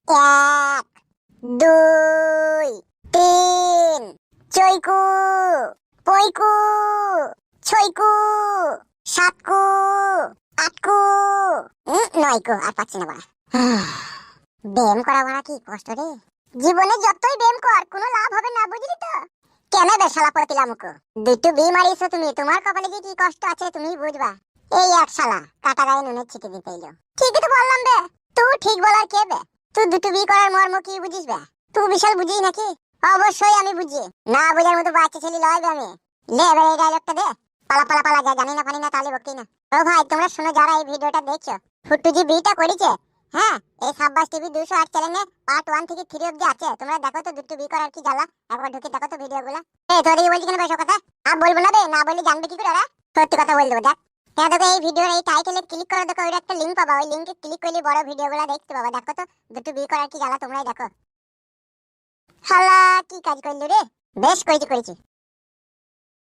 এক, দুই, তিন। চৈকু, পৈকু, ছয়কু, সাতকু, আটকু, নয়কু। আর পাচ্ছি না বাড়া। ব্যায়াম করা বাড়া কি কষ্ট রে। জীবনে যতই ব্যায়াম কর কোনো লাভ হবে না, বুঝলি তো। কেন বে শালা পতিলামুকো, দুটো বি মারিয়েছো তুমি, তোমার কপালে যে কি কষ্ট আছে তুমি বুঝবা। এই এক শালা কাটা গায়ে নুনের ছিটে দিতে এলো। ঠিকই তো বললাম বে, তুই ঠিক বলার কে বে? তুই দুটো বি করার মর্ম কি বুঝিস বে? তুই বিশাল বুঝিস নাকি? অবশ্যই আমি বুঝি, না বোঝার মতো বাচ্চা ছেলে লয় বে আমি। লে এবার এই ডায়লগটা দে। পালা পালা পালা যা, জানি না পানি না তাহলে বকি না। ও ভাই তোমরা শোনো যারা এই ভিডিওটা দেখছো, ফুট্টু যে বিটা করেছে, হ্যাঁ এই সাব্বাস টিভি 208 চ্যানেলে পার্ট 1 থেকে 3 অবধি আছে, তোমরা দেখো তো দুটো বি করার কি জ্বালা। একবার ঢুকে দেখো তো ভিডিওগুলো। এই তোদেরকে বলছি কেন বেশি কথা? আর বলবো না বে, না বললে জানবে কি করে ওরা? সত্যি কথা বল দেবো দেখ। হ্যাঁ দেখো এই ভিডিওর এই টাইটেলে ক্লিক করো, দেখো ওই একটা লিংক পাবা, ওই লিংকে ক্লিক করলে বড় ভিডিওগুলো দেখতে পাবা। দেখো তো দুটো বি করার কি জ্বালা তোমরাই দেখো। শালা কি কাজ করলি রে? বেশ করেছি করেছি।